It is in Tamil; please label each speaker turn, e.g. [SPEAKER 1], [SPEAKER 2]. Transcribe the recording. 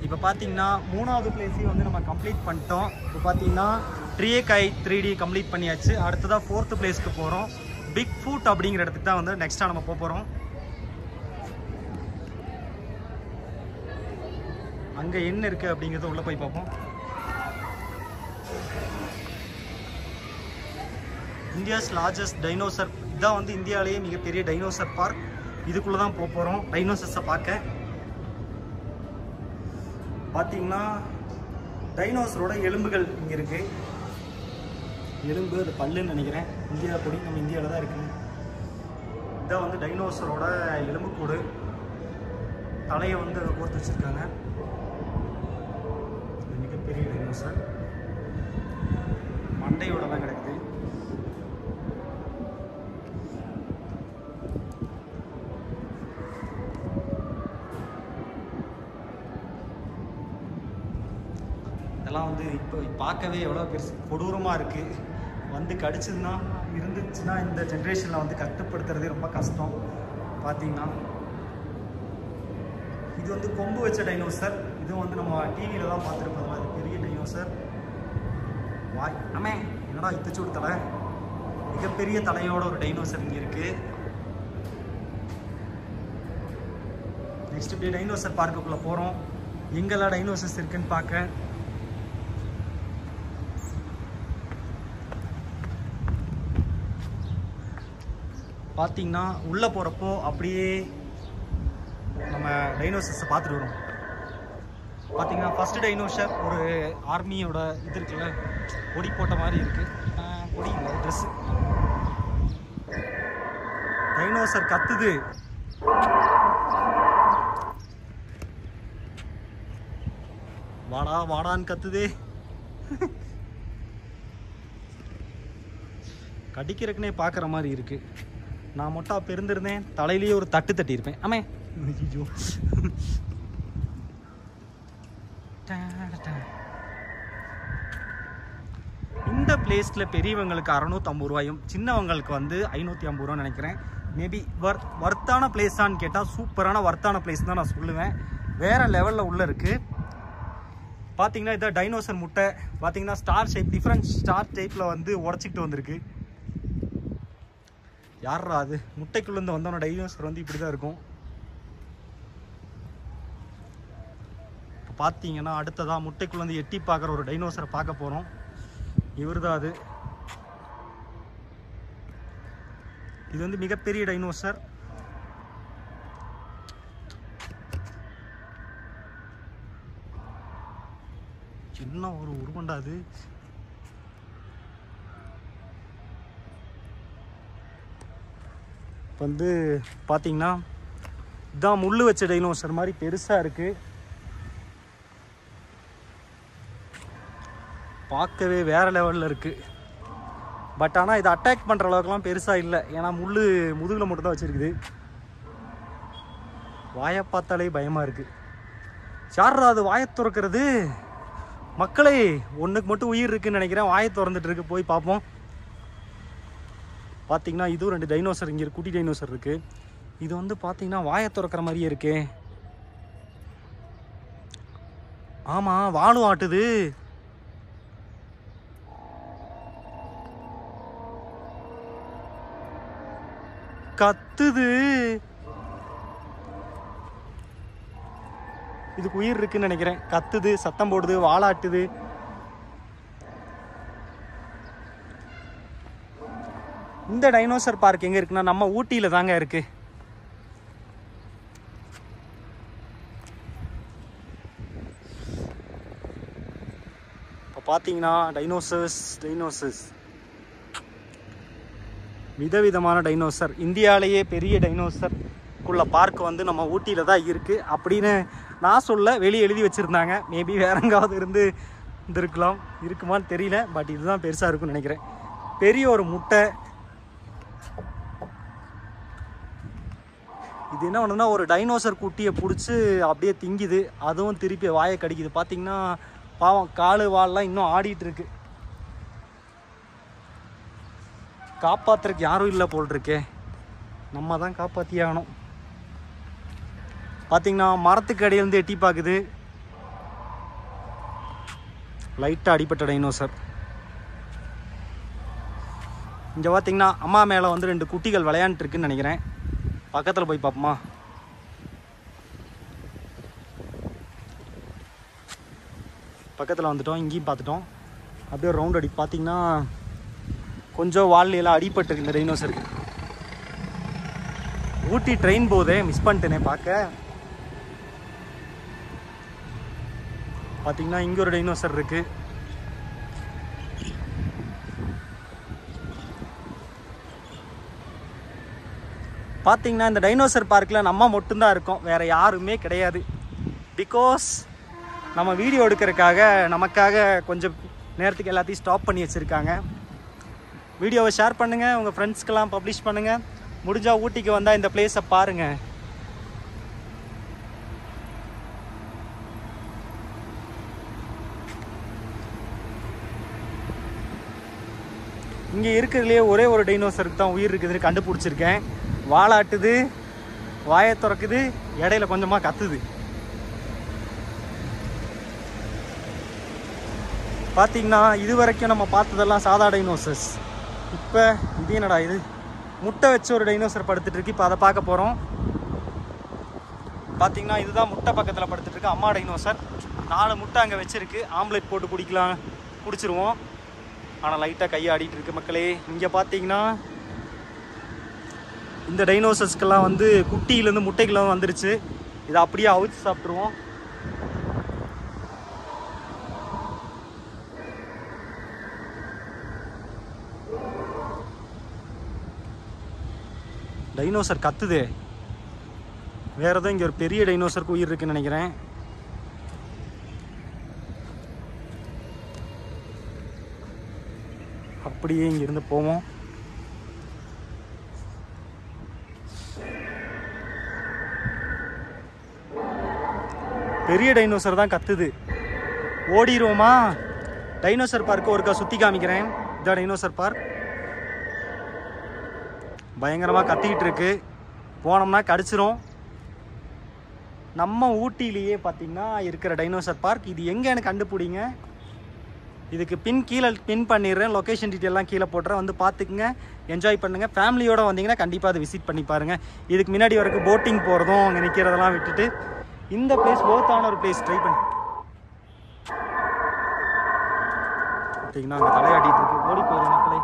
[SPEAKER 1] இப்போ பார்த்தீங்கன்னா 3வது பிளேஸையும் வந்து நம்ம கம்ப்ளீட் பண்ணிட்டோம். இப்போ பார்த்தீங்கன்னா ட்ரீயேகாய் 3D கம்ப்ளீட் பண்ணியாச்சு. அடுத்ததாக 4th பிளேஸ்க்கு போகிறோம். பிக் ஃபுட் அப்படிங்கிற இடத்துக்கு தான் வந்து நெக்ஸ்ட்டாக நம்ம போகிறோம். அங்கே என்ன இருக்குது அப்படிங்கிறத உள்ளே போய் பார்ப்போம். இந்தியாஸ் லார்ஜஸ்ட் டைனோசர், இதான் வந்து இந்தியாவிலேயே மிகப்பெரிய டைனோசர் பார்க். இதுக்குள்ளே தான் போகிறோம் டைனோசர்ஸை பார்க்க. பார்த்தீங்கன்னா டைனோசரோட எலும்புகள் இங்கே இருக்குது. எலும்பு அது பல்லுன்னு நினைக்கிறேன். இந்தியா கொடி நம்ம இந்தியாவில் தான் இருக்குது. இதான் வந்து டைனோசரோட எலும்புக்கூடு. தலையை வந்து அதை கோர்த்து வச்சுருக்காங்க. மிகப்பெரிய டைனோசர் மண்டையோட தான் கிடக்குது. இதெல்லாம் வந்து இப்போ பார்க்கவே எவ்வளோ பெருசு கொடூரமாக இருக்குது. வந்து கடிச்சதுன்னா இருந்துச்சுன்னா இந்த ஜென்ரேஷனில் வந்து கட்டுப்படுத்துறதே ரொம்ப கஷ்டம். பார்த்தீங்கன்னா இது வந்து கொம்பு வச்ச டைனோசர். இதுவும் வந்து நம்ம டிவியில் தான் பார்த்துருப்போம். அது பெரிய டைனோசர். வாய் அம்மே என்னடா இத்தச்சூடு தலை. மிகப்பெரிய தலையோட ஒரு டைனோசர் இங்கே இருக்குது. நெக்ஸ்ட் இப்படி டைனோசர் பார்க்குள்ளே போகிறோம். எங்கெல்லாம் டைனோசர்ஸ் இருக்குன்னு பார்க்க. பார்த்தீங்கன்னா உள்ளே போகிறப்போ அப்படியே நம்ம டைனோசர்ஸை பார்த்துட்டு வரோம். பார்த்தீங்கன்னா ஃபஸ்ட்டு டைனோசர் ஒரு ஆர்மியோட இது இருக்குல்ல, கொடி போட்ட மாதிரி இருக்குது. கொடி இல்லை, ட்ரெஸ்ஸு. டைனோசர் கத்துது. வாடா வாடான்னு கத்துதே. கடிக்கிறக்குனே பார்க்குற மாதிரி இருக்குது. நான் மொட்டா பெருந்திருந்தேன், தலையிலேயே ஒரு தட்டு தட்டியிருப்பேன். ஆமே இந்த பிளேஸில் பெரியவங்களுக்கு 650 ரூபாயும் சின்னவங்களுக்கு வந்து 550 ரூபான்னு நினைக்கிறேன். மேபி வர்த்தான பிளேஸான்னு கேட்டால் சூப்பரான வர்த்தான பிளேஸ் தான் நான் சொல்லுவேன். வேறு லெவலில் உள்ளே இருக்குது. பார்த்தீங்கன்னா இதான் டைனோசர் முட்டை. பார்த்தீங்கன்னா ஸ்டார் ஷேப், டிஃப்ரெண்ட் ஸ்டார் டைப்பில் வந்து உடச்சிக்கிட்டு வந்திருக்கு. யாரா அது? முட்டைக்குள்ளேருந்து வந்தவன டைனோசர் வந்து இப்படி தான் இருக்கும். இப்போ பார்த்தீங்கன்னா அடுத்ததாக முட்டைக்குள்ளேருந்து எட்டி பார்க்குற ஒரு டைனோசரை பார்க்க போகிறோம். இவர் தான் அது. இது வந்து மிகப்பெரிய டைனோசர். சின்ன ஒரு உருவண்டா அது. வந்து பார்த்தீங்கன்னா இதான் முள்ளு வச்ச டைனோசர் மாதிரி பெருசாக இருக்குது. பார்க்கவே வேறு லெவலில் இருக்குது. பட் ஆனால் இது அட்டாக் பண்ணுற அளவுக்குலாம் பெருசாக இல்லை. ஏன்னா முள் முதுகில் மட்டும் தான் வச்சுருக்குது. வாயை பார்த்தாலே பயமாக இருக்குது. யாரா அது வாயை திறக்கிறது? மக்களே, ஒன்றுக்கு மட்டும் உயிர் இருக்குதுன்னு நினைக்கிறேன். வாயை திறந்துட்டு இருக்கு. போய் பார்ப்போம். பார்த்தீங்கன்னா இதுவும் 2 டைனோசர் இங்கே குட்டி டைனோசர் இருக்குது. இது வந்து பார்த்தீங்கன்னா வாயை திறக்கிற மாதிரியே இருக்கு. ஆமாம், வாலும் ஆட்டுது. கத்துது. இதுக்கு உயிர் இருக்குன்னு நினைக்கிறேன். கத்துது, சத்தம் போடுது, வாலாட்டுது. இந்த டைனோசர் பார்க் எங்கே இருக்குன்னா நம்ம ஊட்டியில் தாங்க இருக்கு. இப்போ பார்த்தீங்கன்னா டைனோசர்ஸ் விதவிதமான டைனோசர். இந்தியாவிலேயே பெரிய டைனோசருக்குள்ள பார்க் வந்து நம்ம ஊட்டியில் தான் இருக்குது அப்படின்னு நான் சொல்ல. வெளியே எழுதி வச்சுருந்தாங்க. மேபி வேற எங்காவது இருந்திருக்கலாம், இருக்குமான்னு தெரியல. பட் இதுதான் பெருசாக இருக்குன்னு நினைக்கிறேன். பெரிய ஒரு முட்டை. இது என்ன பண்ணுன்னா ஒரு டைனோசர் குட்டியை பிடிச்சி அப்படியே திங்குது. அதுவும் திருப்பி வாயை கடிக்குது. பார்த்தீங்கன்னா பாவம், காலு வால்லாம் இன்னும் ஆடிட்டு இருக்கு. காப்பாற்றுறதுக்கு யாரும் இல்லை போல் இருக்கே. நம்ம தான் காப்பாற்றி ஆகணும். பார்த்தீங்கன்னா மரத்துக்கு அடியிலேருந்து எட்டி பார்க்குது. லைட்டாக அடிப்பட்ட டைனோசர். இங்கே பார்த்தீங்கன்னா அம்மா மேலே வந்து 2 குட்டிகள் விளையாண்டுருக்குன்னு நினைக்கிறேன். பக்கத்தில் போய் பார்ப்போமா? பக்கத்தில் வந்துட்டோம். இங்கேயும் பார்த்துட்டோம். அப்படியே ரவுண்ட் அடி பார்த்தீங்கன்னா கொஞ்சம் வால்லாம் அடிபட்டுருக்கு இந்த டைனோசருக்கு. ஊட்டி ட்ரெயின் போதே மிஸ் பண்ணிட்டேனே பார்க்க. பார்த்தீங்கன்னா இங்கே ஒரு டைனோசர் இருக்கு. பார்த்தீங்கன்னா இந்த டைனோசர் பார்க்கில் நம்ம மட்டும்தான் இருக்கோம், வேற யாருமே கிடையாது. பிகாஸ் நம்ம வீடியோ எடுக்கிறதுக்காக நமக்காக கொஞ்சம் நேரத்துக்கு எல்லாத்தையும் ஸ்டாப் பண்ணி வச்சுருக்காங்க. வீடியோவை ஷேர் பண்ணுங்கள், உங்கள் ஃப்ரெண்ட்ஸ்க்கெல்லாம் பப்ளிஷ் பண்ணுங்கள். முடிஞ்சால் ஊட்டிக்கு வந்தால் இந்த பிளேஸை பாருங்கள். இங்கே இருக்கிறதுலே ஒரே ஒரு டைனோசருக்கு தான் உயிர் இருக்குதுன்னு கண்டுபிடிச்சிருக்கேன். வாலாட்டுது, வாயை திறக்குது, இடையில கொஞ்சமாக கத்துது. பார்த்தீங்கன்னா இது வரைக்கும் நம்ம பார்த்ததெல்லாம் சாதா டைனோசர்ஸ். இப்போ இது என்னடா இது, முட்டை வச்ச ஒரு டைனோசர் படுத்துட்டு இருக்கு. இப்போ அதை பார்க்க போகிறோம். பார்த்தீங்கன்னா இதுதான் முட்டை பக்கத்தில் படுத்துட்டு இருக்கு அம்மா டைனோசர். 4 முட்டை அங்கே வச்சிருக்கு. ஆம்லெட் போட்டு குடிச்சிருவோம். ஆனால் லைட்டாக கையாடிட்டு இருக்கு மக்களே. இங்கே பார்த்தீங்கன்னா இந்த டைனோசர்ஸ்க்கெல்லாம் வந்து குட்டியிலேருந்து முட்டைக்கெல்லாம் வந்துருச்சு. இதை அப்படியே அவிச்சு சாப்பிட்ருவோம். டைனோசர் கத்துதே. வேற ஏதோ இங்கே ஒரு பெரிய டைனோசருக்கு உயிர் இருக்குன்னு நினைக்கிறேன். அப்படியே இங்கிருந்து போவோம். பெரிய டைனோசர் தான் கத்துது. ஓடிடுவோமா? டைனோசர் பார்க்கு ஒருக்கா சுற்றி காமிக்கிறேன். இதான் டைனோசர் பார்க். பயங்கரமாக கத்திக்கிட்டு இருக்கு. போனோம்னா கடிச்சிரும். நம்ம ஊட்டியிலேயே பார்த்தீங்கன்னா இருக்கிற டைனோசர் பார்க் இது. எங்கேன்னு கண்டுபிடிங்க. இதுக்கு கீழே பின் பண்ணிடுறேன். லொக்கேஷன் டீட்டெயிலாம் கீழே போட்டுறேன். வந்து பார்த்துக்குங்க, என்ஜாய் பண்ணுங்கள். ஃபேமிலியோடு வந்தீங்கன்னா கண்டிப்பாக அதை விசிட் பண்ணி பாருங்கள். இதுக்கு முன்னாடி வரைக்கும் போட்டிங் போகிறதும் அங்கே நிற்கிறதெல்லாம் விட்டுட்டு இந்த பிளேஸ் ஒர்த்தான ஒரு பிளேஸ் ட்ரை பண்ணி பார்த்தீங்கன்னா அங்கே தலையாட்டிகிட்டு இருக்கு. ஓடி போயிடும் மக்களே.